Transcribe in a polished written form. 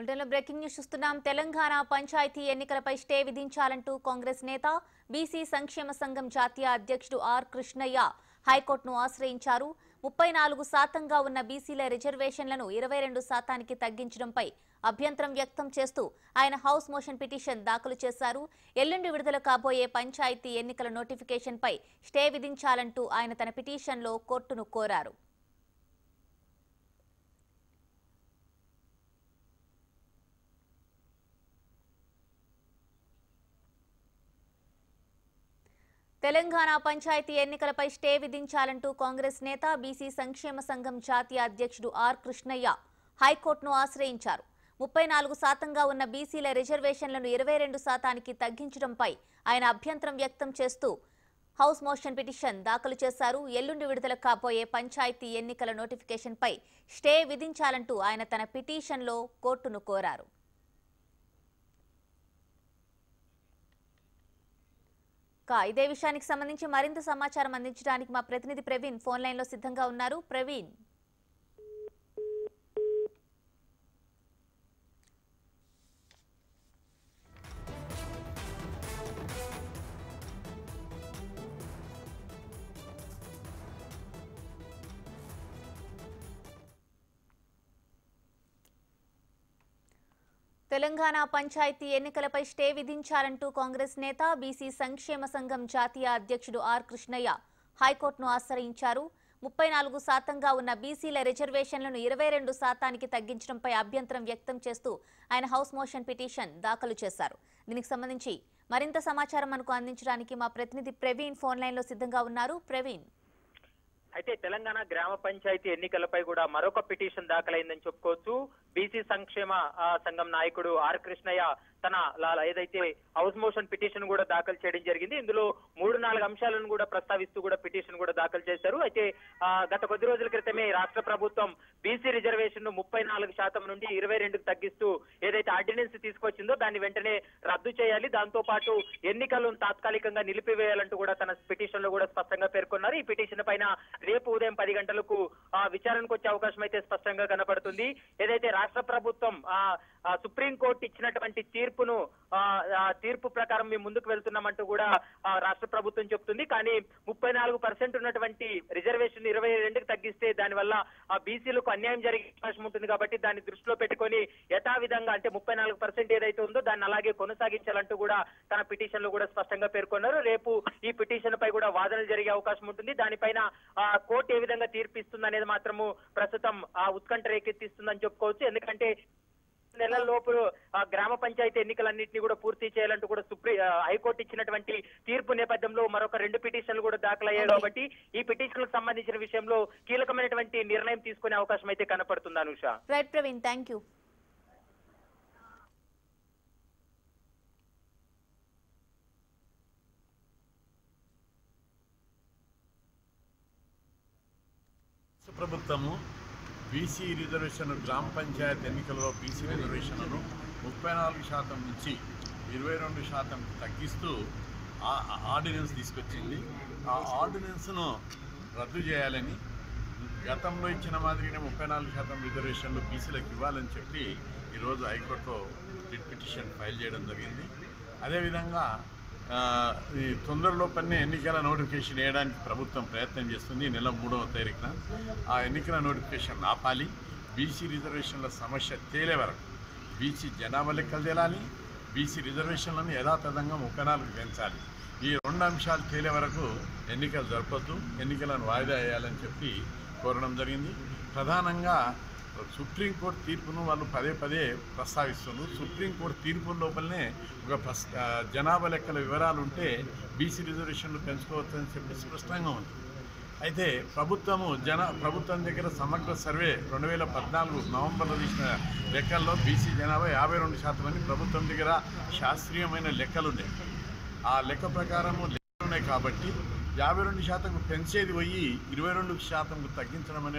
బులెటిన్లో breaking news చూస్తున్నాం. తెలంగాణ పంచాయతీ ఎన్నికలపై స్టే విధించాలంటూ కాంగ్రెస్ నేత బీసీ సంక్షేమ సంఘం జాతీయ అధ్యక్షుడు ఆర్ కృష్ణయ్య హైకోర్టును ఆశ్రయించారు. 34% ఉన్న బీసీల రిజర్వేషన్లను 22% తగ్గించడంపై అభ్యంతరం వ్యక్తం చేస్తూ ఆయన హౌస్ మోషన్ పిటిషన్ దాఖలు చేశారు. ఎల్లుండి విడుదల కాబోయే పంచాయతీ ఎన్నికల నోటిఫికేషన్పై స్టే విధించాలంటూ ఆయన తన పిటిషన్లో కోర్టును కోరారు. తెలంగాణ పంచాయతీ ఎన్నికలపై స్టే విధించాలంటూ కాంగ్రెస్ నేత బీసీ సంక్షేమ సంఘం జాతీయ అధ్యక్షుడు ఆర్ కృష్ణయ్య హైకోర్టును ఆశ్రయించారు. 34% ఉన్న బీసీల రిజర్వేషన్లను 22% తగ్గించడంపై ఆయన అభ్యంతరం వ్యక్తం చేస్తూ హౌస్ మోషన్ పిటిషన్ దాఖలు చేశారు. ఎల్లుండి విడుదల కాబోయే పంచాయతీ ఎన్నికల నోటిఫికేషన్పై స్టే విధించాలంటూ ఆయన తన పిటిషన్లో కోర్టును కోరారు. ఇదే విషయానికి సంబంధించి మరింత సమాచారం అందించడానికి మా ప్రతినిధి ప్రవీణ్ ఫోన్ లైన్ లో సిద్ధంగా ఉన్నారు. ప్రవీణ్, తెలంగాణ పంచాయతీ ఎన్నికలపై స్టే విధించాలంటూ కాంగ్రెస్ నేత బీసీ సంక్షేమ సంఘం జాతీయ అధ్యక్షుడు ఆర్ కృష్ణయ్య హైకోర్టును ఆశ్రయించారు. 34% ఉన్న బీసీల రిజర్వేషన్లను 22% తగ్గించడంపై అభ్యంతరం వ్యక్తం చేస్తూ ఆయన హౌస్ మోషన్ పిటిషన్ దాఖలు చేశారు. దీనికి సంబంధించి మరింత సమాచారం మనకు అందించడానికి మా ప్రతినిధి ప్రవీణ్ ఫోన్ లైన్ లో సిద్ధంగా ఉన్నారు. ప్రవీణ్, అయితే తెలంగాణ గ్రామ పంచాయతీ ఎన్నికలపై కూడా మరొక పిటిషన్ దాఖలైందని చెప్పుకోవచ్చు. బీసీ సంక్షేమ సంఘం నాయకుడు ఆర్ కృష్ణయ్య తన ఏదైతే హౌస్ మోషన్ పిటిషన్ కూడా దాఖలు చేయడం జరిగింది. ఇందులో 3-4 అంశాలను కూడా ప్రస్తావిస్తూ కూడా పిటిషన్ కూడా దాఖలు చేశారు. అయితే గత కొద్ది రోజుల క్రితమే రాష్ట్ర ప్రభుత్వం బీసీ రిజర్వేషన్ ను 34% నుండి 22కు తగ్గిస్తూ ఏదైతే ఆర్డినెన్స్ తీసుకొచ్చిందో దాన్ని వెంటనే రద్దు చేయాలి, దాంతో పాటు ఎన్నికలను తాత్కాలికంగా నిలిపివేయాలంటూ కూడా తన పిటిషన్ లో కూడా స్పష్టంగా పేర్కొన్నారు. ఈ పిటిషన్ పైన రేపు ఉదయం 10 గంటలకు విచారణకు వచ్చే అవకాశం అయితే స్పష్టంగా కనపడుతుంది. ఏదైతే రాష్ట్ర ప్రభుత్వం సుప్రీంకోర్టు ఇచ్చినటువంటి తీర్పు ప్రకారం మేము ముందుకు వెళ్తున్నామంటూ కూడా రాష్ట్ర ప్రభుత్వం చెప్తుంది. కానీ 34% ఉన్నటువంటి రిజర్వేషన్ 22కు తగ్గిస్తే దానివల్ల బీసీలకు అన్యాయం జరిగే అవకాశం ఉంటుంది. కాబట్టి దాన్ని దృష్టిలో పెట్టుకొని యథావిధంగా అంటే 34% ఏదైతే ఉందో దాన్ని అలాగే కొనసాగించాలంటూ కూడా తన పిటిషన్ లో కూడా స్పష్టంగా పేర్కొన్నారు. రేపు ఈ పిటిషన్ పై కూడా వాదనలు జరిగే అవకాశం ఉంటుంది. దానిపైన కోర్టు ఏ విధంగా తీర్పిస్తుంది అనేది మాత్రము ప్రస్తుతం ఉత్కంఠ రేకెత్తిస్తుందని చెప్పుకోవచ్చు. ఎందుకంటే నెలల లోపు గ్రామ పంచాయతీ ఎన్నికలన్నింటినీ కూడా పూర్తి చేయాలంటూ కూడా హైకోర్టు ఇచ్చినటువంటి తీర్పు నేపథ్యంలో మరొక 2 పిటిషన్లు కూడా దాఖలయ్యాయి. కాబట్టి ఈ పిటిషన్లకు సంబంధించిన విషయంలో కీలకమైనటువంటి నిర్ణయం తీసుకునే అవకాశం అయితే కనపడుతుంది. Anusha, right Praveen, thank you. ప్రభుత్వము బీసీ రిజర్వేషన్ గ్రామ పంచాయతీ ఎన్నికల్లో బీసీ రిజర్వేషన్లను 34% నుంచి 22% తగ్గిస్తూ ఆర్డినెన్స్ తీసుకొచ్చింది. ఆ ఆర్డినెన్స్ను రద్దు చేయాలని, గతంలో ఇచ్చిన మాదిరిగానే 34% రిజర్వేషన్లు బీసీలకు ఇవ్వాలని చెప్పి ఈరోజు హైకోర్టులో రిట్ పిటిషన్ ఫైల్ చేయడం జరిగింది. అదేవిధంగా ఈ తొందరలోపనే ఎన్నికల నోటిఫికేషన్ వేయడానికి ప్రభుత్వం ప్రయత్నం చేస్తుంది. నెల 3వ తారీఖున ఆ ఎన్నికల నోటిఫికేషన్ ఆపాలి. బీసీ రిజర్వేషన్ల సమస్య తేలే వరకు బీసీ జనాభా లెక్కలు తేలాలి, బీసీ రిజర్వేషన్లను యథాతథంగా 34కు పెంచాలి. ఈ 2 అంశాలు తేలే వరకు ఎన్నికలు జరపొద్దు, ఎన్నికలను వాయిదా వేయాలని చెప్పి కోరడం జరిగింది. ప్రధానంగా సుప్రీంకోర్టు తీర్పును వాళ్ళు పదే ప్రస్తావిస్తున్నారు. సుప్రీంకోర్టు తీర్పు లోపలనే ఒక జనాభా లెక్కల వివరాలు ఉంటే బీసీ రిజర్వేషన్లు పెంచుకోవచ్చని చెప్పి స్పష్టంగా ఉంది. అయితే ప్రభుత్వం దగ్గర సమగ్ర సర్వే 2014 నవంబర్లో తీసిన లెక్కల్లో బీసీ జనాభా 52% అని ప్రభుత్వం దగ్గర శాస్త్రీయమైన లెక్కలు ఉన్నాయి. ఆ లెక్క ప్రకారము లెక్కలు ఉన్నాయి. కాబట్టి 52% పెంచేది పోయి 22% తగ్గించడం అనేది